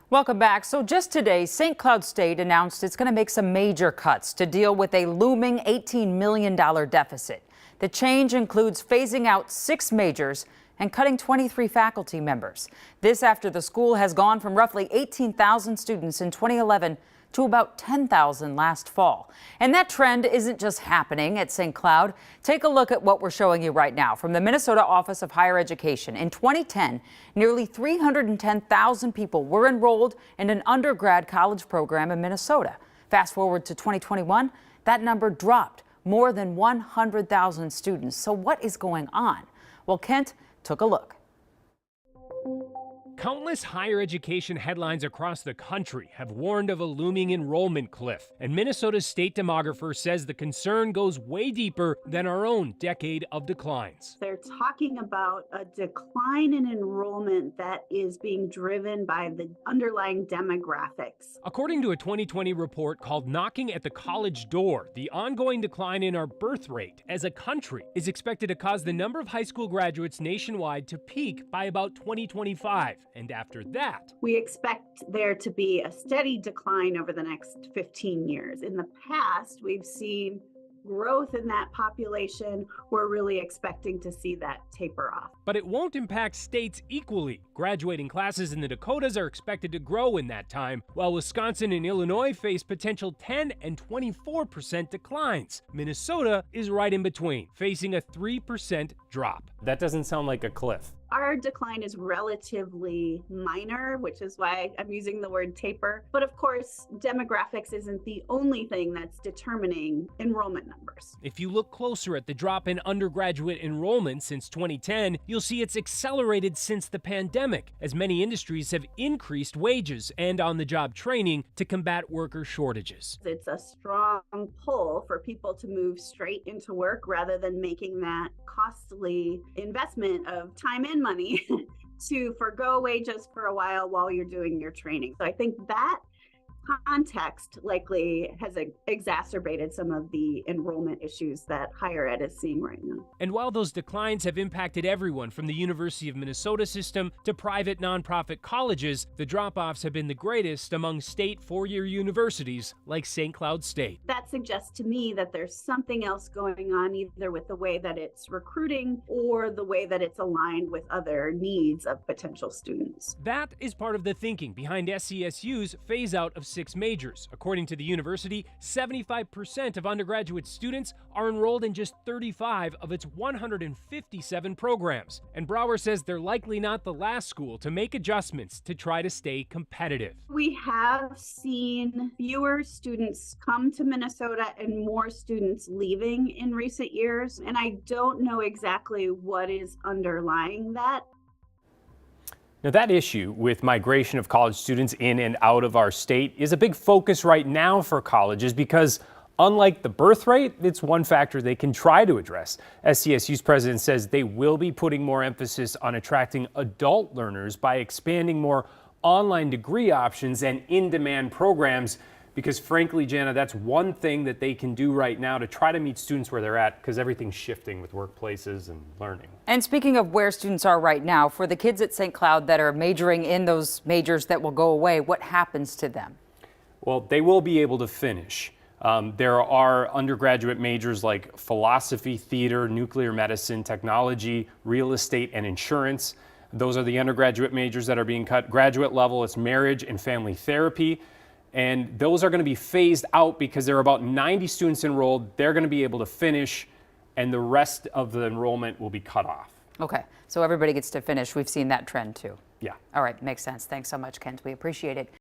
Welcome back. So just today, St. Cloud State announced it's going to make some major cuts to deal with a looming $18 million deficit. The change includes phasing out 6 majors and cutting 23 faculty members. This after the school has gone from roughly 18,000 students in 2011 to about 10,000 last fall. And that trend isn't just happening at St. Cloud. Take a look at what we're showing you right now from the Minnesota Office of Higher Education. In 2010, nearly 310,000 people were enrolled in an undergrad college program in Minnesota. Fast forward to 2021, that number dropped more than 100,000 students. So what is going on? Well, Kent took a look. Countless higher education headlines across the country have warned of a looming enrollment cliff, and Minnesota's state demographer says the concern goes way deeper than our own decade of declines. They're talking about a decline in enrollment that is being driven by the underlying demographics. According to a 2020 report called Knocking at the College Door, the ongoing decline in our birth rate as a country is expected to cause the number of high school graduates nationwide to peak by about 2025. And after that, we expect there to be a steady decline over the next 15 years. In the past, we've seen growth in that population. We're really expecting to see that taper off. But it won't impact states equally. Graduating classes in the Dakotas are expected to grow in that time, while Wisconsin and Illinois face potential 10 and 24% declines. Minnesota is right in between, facing a 3% drop. That doesn't sound like a cliff. Our decline is relatively minor, which is why I'm using the word taper. But of course, demographics isn't the only thing that's determining enrollment numbers. If you look closer at the drop in undergraduate enrollment since 2010, you'll see it's accelerated since the pandemic, as many industries have increased wages and on-the-job training to combat worker shortages. It's a strong pull for people to move straight into work rather than making that costly investment of time and money to forgo wages for a while you're doing your training. So I think that context likely has exacerbated some of the enrollment issues that higher ed is seeing right now. And while those declines have impacted everyone from the University of Minnesota system to private nonprofit colleges, the drop-offs have been the greatest among state four-year universities like St. Cloud State. That suggests to me that there's something else going on, either with the way that it's recruiting or the way that it's aligned with other needs of potential students. That is part of the thinking behind SCSU's phase-out of 6 majors. According to the university, 75% of undergraduate students are enrolled in just 35 of its 157 programs. And Brower says they're likely not the last school to make adjustments to try to stay competitive. We have seen fewer students come to Minnesota and more students leaving in recent years, and I don't know exactly what is underlying that. Now, that issue with migration of college students in and out of our state is a big focus right now for colleges because, unlike the birth rate, it's one factor they can try to address. SCSU's president says they will be putting more emphasis on attracting adult learners by expanding more online degree options and in-demand programs. Because frankly, Jana, that's one thing that they can do right now to try to meet students where they're at, because everything's shifting with workplaces and learning. And speaking of where students are right now, for the kids at St. Cloud that are majoring in those majors that will go away, what happens to them? Well, they will be able to finish. There are undergraduate majors like philosophy, theater, nuclear medicine, technology, real estate, and insurance. Those are the undergraduate majors that are being cut. Graduate level, it's marriage and family therapy. And those are going to be phased out because there are about 90 students enrolled. They're going to be able to finish, and the rest of the enrollment will be cut off. Okay, so everybody gets to finish. We've seen that trend too. Yeah. All right, makes sense. Thanks so much, Kent. We appreciate it.